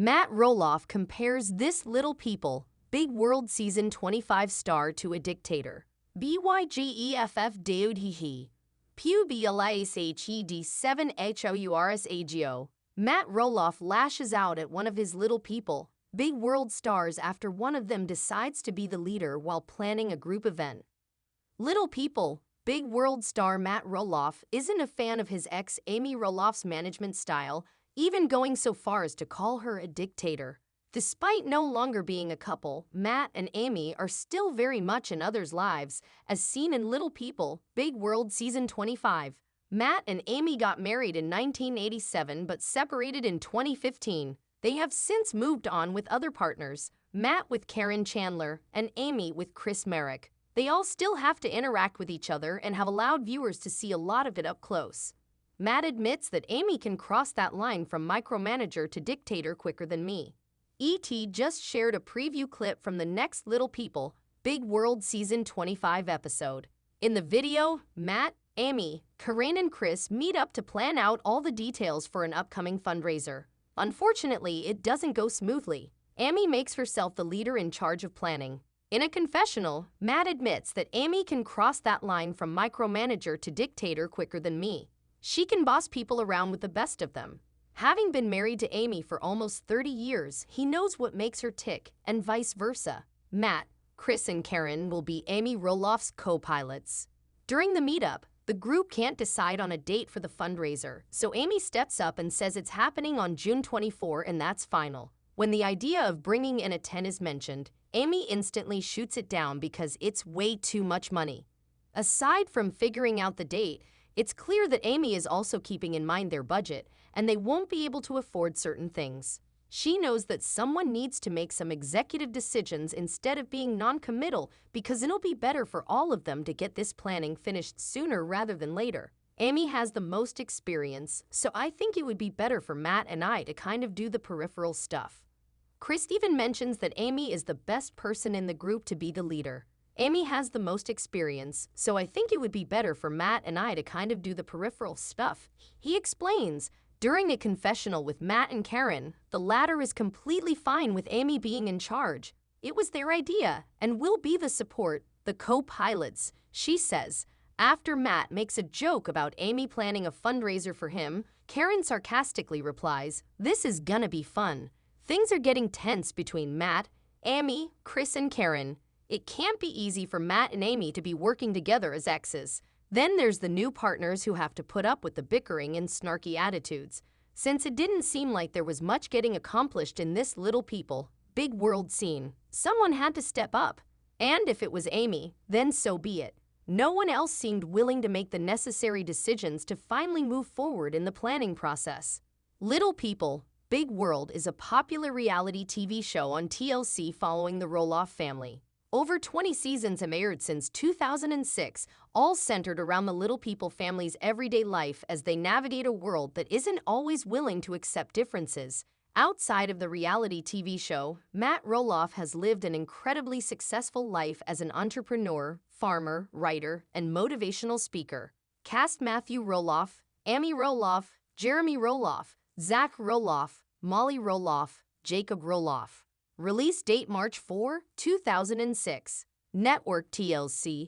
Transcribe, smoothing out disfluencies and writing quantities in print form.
Matt Roloff compares This Little People, Big World Season 25 star to a dictator. BYGEFF Deudhihi. PUBLISHED7HOURSAGO. Matt Roloff lashes out at one of his Little People, Big World stars after one of them decides to be the leader while planning a group event. Little People, Big World star Matt Roloff isn't a fan of his ex Amy Roloff's management style, even going so far as to call her a dictator. Despite no longer being a couple, Matt and Amy are still very much in others' lives, as seen in Little People, Big World Season 25. Matt and Amy got married in 1987 but separated in 2015. They have since moved on with other partners, Matt with Karen Chandler and Amy with Chris Marek. They all still have to interact with each other and have allowed viewers to see a lot of it up close. Matt admits that Amy can cross that line from micromanager to dictator quicker than me. E.T. just shared a preview clip from the next Little People, Big World Season 25 episode. In the video, Matt, Amy, Karen and Chris meet up to plan out all the details for an upcoming fundraiser. Unfortunately, it doesn't go smoothly. Amy makes herself the leader in charge of planning. In a confessional, Matt admits that Amy can cross that line from micromanager to dictator quicker than me. She can boss people around with the best of them. Having been married to Amy for almost 30 years, he knows what makes her tick, and vice versa. Matt, Chris and Karen will be Amy Roloff's co-pilots. During the meetup, the group can't decide on a date for the fundraiser, so Amy steps up and says it's happening on June 24 and that's final. When the idea of bringing in a 10 is mentioned, Amy instantly shoots it down because it's way too much money. Aside from figuring out the date, it's clear that Amy is also keeping in mind their budget, and they won't be able to afford certain things. She knows that someone needs to make some executive decisions instead of being non-committal because it'll be better for all of them to get this planning finished sooner rather than later. Amy has the most experience, so I think it would be better for Matt and I to kind of do the peripheral stuff. Chris even mentions that Amy is the best person in the group to be the leader. Amy has the most experience, so I think it would be better for Matt and I to kind of do the peripheral stuff. He explains, during a confessional with Matt and Karen, the latter is completely fine with Amy being in charge. It was their idea, and we'll be the support, the co-pilots, she says. After Matt makes a joke about Amy planning a fundraiser for him, Karen sarcastically replies, "This is gonna be fun." Things are getting tense between Matt, Amy, Chris and Karen. It can't be easy for Matt and Amy to be working together as exes. Then there's the new partners who have to put up with the bickering and snarky attitudes. Since it didn't seem like there was much getting accomplished in This Little People, Big World scene, someone had to step up. And if it was Amy, then so be it. No one else seemed willing to make the necessary decisions to finally move forward in the planning process. Little People, Big World is a popular reality TV show on TLC following the Roloff family. Over 20 seasons have aired since 2006, all centered around the Little People family's everyday life as they navigate a world that isn't always willing to accept differences. Outside of the reality TV show, Matt Roloff has lived an incredibly successful life as an entrepreneur, farmer, writer, and motivational speaker. Cast Matthew Roloff, Amy Roloff, Jeremy Roloff, Zach Roloff, Molly Roloff, Jacob Roloff. Release date March 4, 2006. Network TLC.